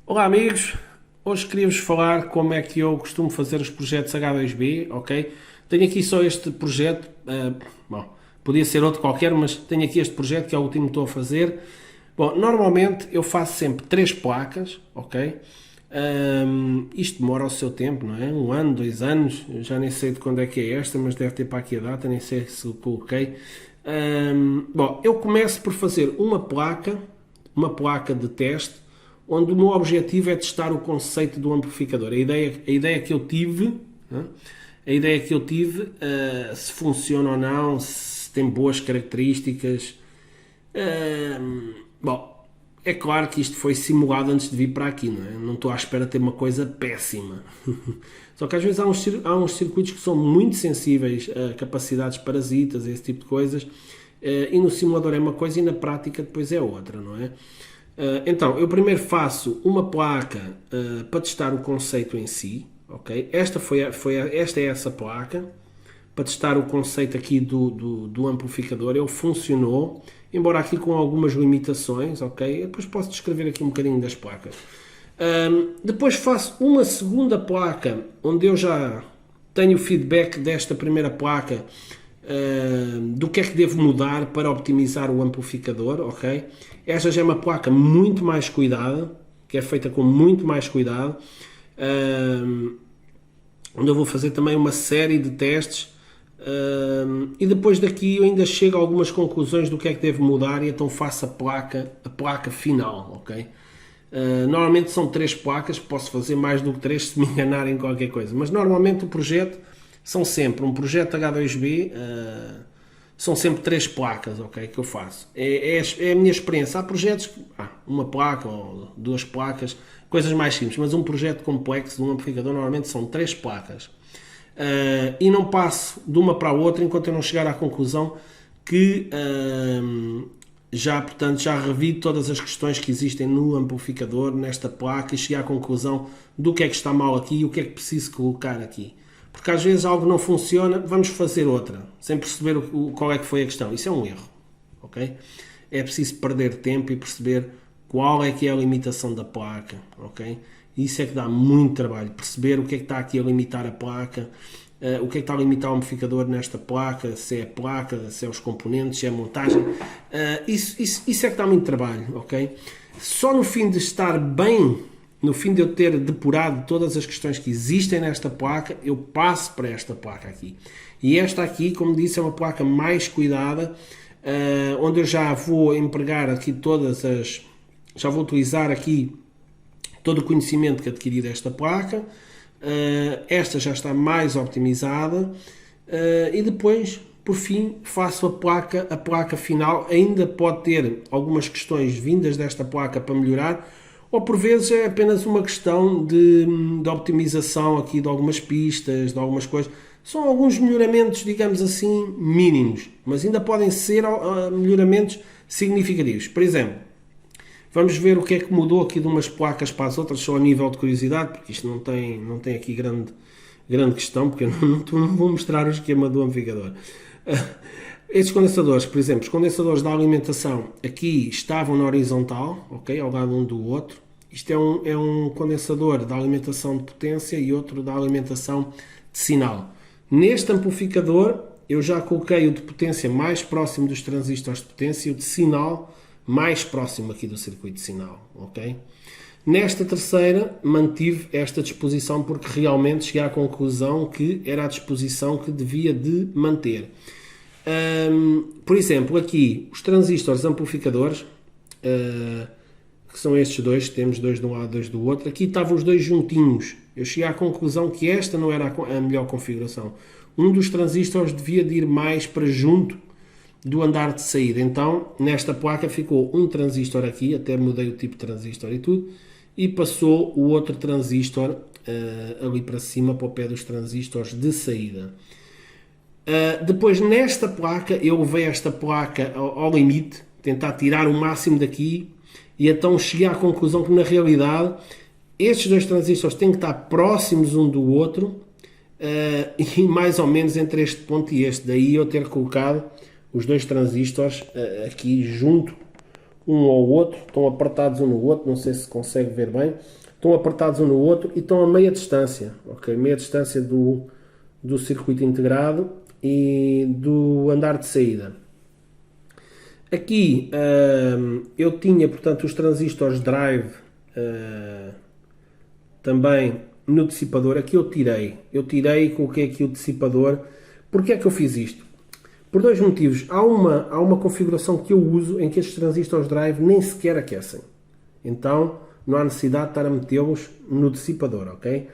Olá amigos, hoje queria-vos falar como é que eu costumo fazer os projetos H2B, ok? Tenho aqui só este projeto, bom, podia ser outro qualquer, mas tenho aqui este projeto que é o último que estou a fazer. Bom, normalmente eu faço sempre 3 placas, ok? Isto demora o seu tempo, não é? 1 ano, 2 anos, eu já nem sei de quando é que é esta, mas deve ter para aqui a data, nem sei se o coloquei. Bom, eu começo por fazer uma placa de teste, onde o meu objetivo é testar o conceito do amplificador. A ideia que eu tive, né? Se funciona ou não, se tem boas características. Bom, é claro que isto foi simulado antes de vir para aqui, não é? Não estou à espera de ter uma coisa péssima. Só que às vezes há uns circuitos que são muito sensíveis a capacidades parasitas, esse tipo de coisas, e no simulador é uma coisa e na prática depois é outra, não é? Então, eu primeiro faço uma placa para testar o conceito em si, ok? Esta é essa placa, para testar o conceito aqui do amplificador. Ele funcionou, embora aqui com algumas limitações, ok? Eu depois posso descrever aqui um bocadinho das placas. Depois faço uma segunda placa, onde eu já tenho o feedback desta primeira placa, do que é que devo mudar para optimizar o amplificador, ok? Esta já é uma placa muito mais cuidada, que é feita com muito mais cuidado, onde eu vou fazer também uma série de testes, e depois daqui eu ainda chego a algumas conclusões do que é que devo mudar e então faço a placa final, ok? Normalmente são 3 placas, posso fazer mais do que 3 se me enganar em qualquer coisa, mas normalmente o projeto são sempre um projeto H2B, são sempre 3 placas, ok, que eu faço. É a minha experiência. Há projetos que, uma placa ou 2 placas, coisas mais simples, mas um projeto complexo de um amplificador normalmente são 3 placas. E não passo de uma para a outra enquanto eu não chegar à conclusão que portanto, já revi todas as questões que existem no amplificador, nesta placa, e cheguei à conclusão do que é que está mal aqui e o que é que preciso colocar aqui. Porque às vezes algo não funciona, vamos fazer outra, sem perceber qual é que foi a questão. Isso é um erro, ok? É preciso perder tempo e perceber qual é que é a limitação da placa, ok? Isso é que dá muito trabalho, perceber o que é que está aqui a limitar a placa, o que é que está a limitar o amplificador nesta placa, se é a placa, se é os componentes, se é a montagem. Isso é que dá muito trabalho, ok? Só no fim de estar bem, no fim de eu ter depurado todas as questões que existem nesta placa, eu passo para esta placa aqui. E esta aqui, como disse, é uma placa mais cuidada, onde eu já vou empregar aqui já vou utilizar aqui todo o conhecimento que adquiri desta placa. Esta já está mais optimizada, e depois, por fim, faço a placa final. Ainda pode ter algumas questões vindas desta placa para melhorar, ou por vezes é apenas uma questão de optimização aqui de algumas pistas, de algumas coisas. São alguns melhoramentos, digamos assim, mínimos, mas ainda podem ser melhoramentos significativos. Por exemplo, vamos ver o que é que mudou aqui de umas placas para as outras, só a nível de curiosidade, porque isto não tem aqui grande questão, porque eu não vou mostrar o esquema do amplificador. Estes condensadores, por exemplo, os condensadores da alimentação aqui estavam na horizontal, ok, ao lado um do outro. Isto é um condensador da alimentação de potência e outro da alimentação de sinal. Neste amplificador eu já coloquei o de potência mais próximo dos transistores de potência e o de sinal mais próximo aqui do circuito de sinal, ok? Nesta terceira mantive esta disposição porque realmente cheguei à conclusão que era a disposição que devia de manter. Por exemplo, aqui os transistores amplificadores, que são estes dois, temos dois de um lado, dois do outro, aqui estavam os dois juntinhos. Eu cheguei à conclusão que esta não era a melhor configuração. Um dos transistores devia de ir mais para junto do andar de saída. Então, nesta placa ficou um transistor aqui, até mudei o tipo de transistor e tudo, e passou o outro transistor ali para cima, para o pé dos transistores de saída. Depois, nesta placa, eu levei esta placa ao limite, tentar tirar o máximo daqui, e então cheguei à conclusão que, na realidade, estes dois transistores têm que estar próximos um do outro, e mais ou menos entre este ponto e este. Daí eu ter colocado os dois transistores aqui junto um ao outro, estão apertados um no outro, não sei se consegue ver bem, estão apertados um no outro e estão a meia distância, ok? Meia distância do circuito integrado e do andar de saída. Aqui eu tinha, portanto, os transistores drive também no dissipador. Aqui eu tirei e coloquei aqui o dissipador. Porquê é que eu fiz isto? Por dois motivos. Há uma configuração que eu uso em que estes transistores drive nem sequer aquecem. Então não há necessidade de estar a metê-los no dissipador, ok?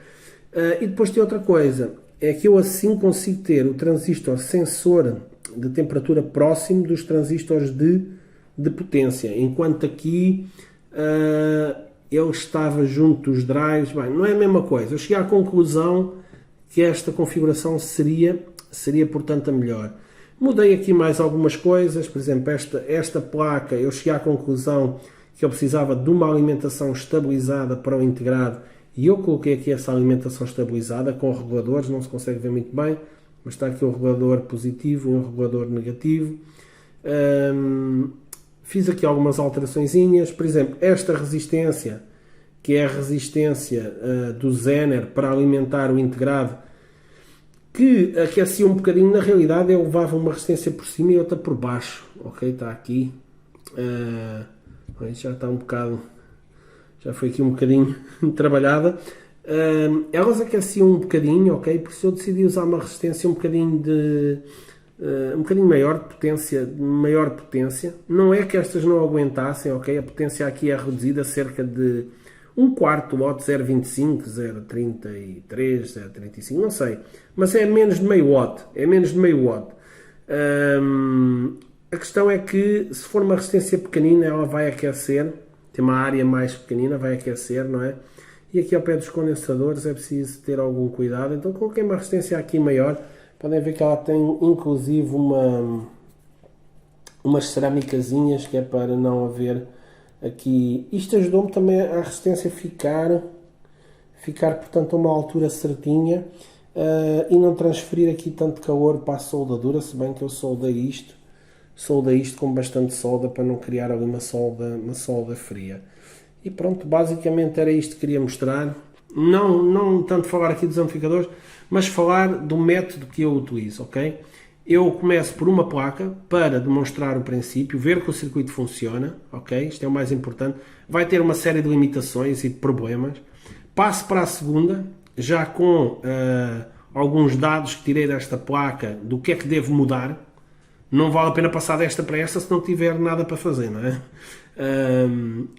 E depois tem outra coisa. É que eu assim consigo ter o transistor sensor de temperatura próximo dos transistores de potência. Enquanto aqui ele estava junto dos drives. Bem, não é a mesma coisa. Eu cheguei à conclusão que esta configuração seria portanto a melhor. Mudei aqui mais algumas coisas, por exemplo, esta placa, eu cheguei à conclusão que eu precisava de uma alimentação estabilizada para o integrado e eu coloquei aqui essa alimentação estabilizada com reguladores, não se consegue ver muito bem, mas está aqui um regulador positivo e um regulador negativo. Fiz aqui algumas alteraçõezinhas, por exemplo, esta resistência, que é a resistência do Zener para alimentar o integrado, que aquecia um bocadinho, na realidade eu levava uma resistência por cima e outra por baixo, ok, está aqui, já está um bocado, já foi aqui um bocadinho trabalhada, elas aqueciam um bocadinho, ok, por isso eu decidi usar uma resistência um bocadinho maior de potência, não é que estas não aguentassem, ok, a potência aqui é reduzida a cerca de 1/4 watt, 0,25, 0,33, 0,35, não sei, mas é menos de meio watt, a questão é que se for uma resistência pequenina ela vai aquecer, tem uma área mais pequenina, vai aquecer, não é? E aqui ao pé dos condensadores é preciso ter algum cuidado, então coloquei uma resistência aqui maior, podem ver que ela tem inclusive umas cerâmicazinhas que é para não haver aqui, isto ajudou-me também a resistência ficar portanto a uma altura certinha e não transferir aqui tanto calor para a soldadura, se bem que eu soldei isto com bastante solda para não criar ali uma solda fria. E pronto, basicamente era isto que queria mostrar, não tanto falar aqui dos amplificadores, mas falar do método que eu utilizo, ok? Eu começo por uma placa para demonstrar o princípio, ver que o circuito funciona, ok? Isto é o mais importante. Vai ter uma série de limitações e de problemas. Passo para a segunda, já com alguns dados que tirei desta placa do que é que devo mudar. Não vale a pena passar desta para esta se não tiver nada para fazer, não é?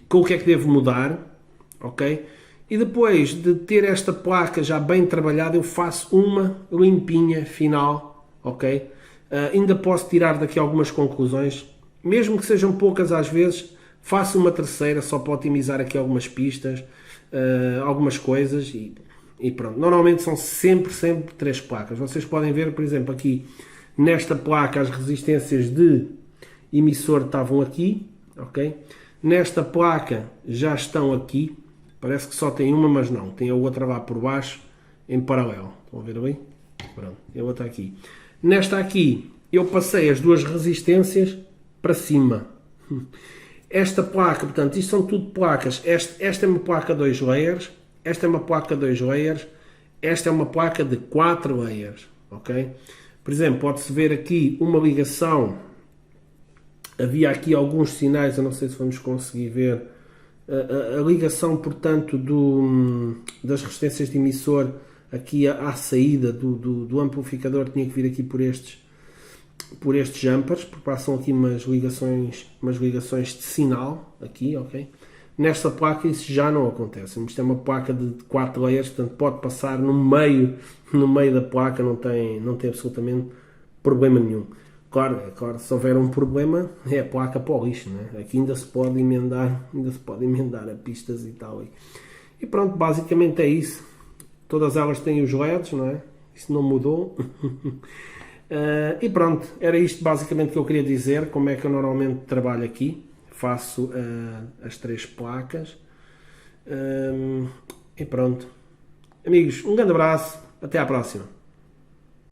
Com o que é que devo mudar, ok? E depois de ter esta placa já bem trabalhada, eu faço uma limpinha final, ok? Ainda posso tirar daqui algumas conclusões, mesmo que sejam poucas às vezes, faço uma terceira só para otimizar aqui algumas pistas, algumas coisas e pronto. Normalmente são sempre 3 placas. Vocês podem ver, por exemplo, aqui nesta placa as resistências de emissor estavam aqui, ok? Nesta placa já estão aqui, parece que só tem uma, mas não, tem a outra lá por baixo em paralelo. Estão a ver bem? Pronto, a outra aqui. Nesta aqui eu passei as duas resistências para cima. Esta placa, portanto, isto são tudo placas. Esta é uma placa 2 layers, esta é uma placa 2 layers, esta é uma placa de 4 layers, ok? Por exemplo, pode-se ver aqui uma ligação, havia aqui alguns sinais, eu não sei se vamos conseguir ver, a ligação, portanto, das resistências de emissor aqui à saída do amplificador tinha que vir aqui por estes jumpers, porque passam aqui umas ligações de sinal, aqui, ok? Nesta placa isso já não acontece, isto é uma placa de 4 layers, portanto pode passar no meio da placa, não tem absolutamente problema nenhum. Claro, se houver um problema é a placa para o lixo, né? Aqui ainda se pode emendar a pistas e tal. E pronto, basicamente é isso. Todas elas têm os LEDs, não é? Isso não mudou. E pronto, era isto basicamente que eu queria dizer, como é que eu normalmente trabalho aqui. Faço as 3 placas. E pronto. Amigos, um grande abraço, até à próxima.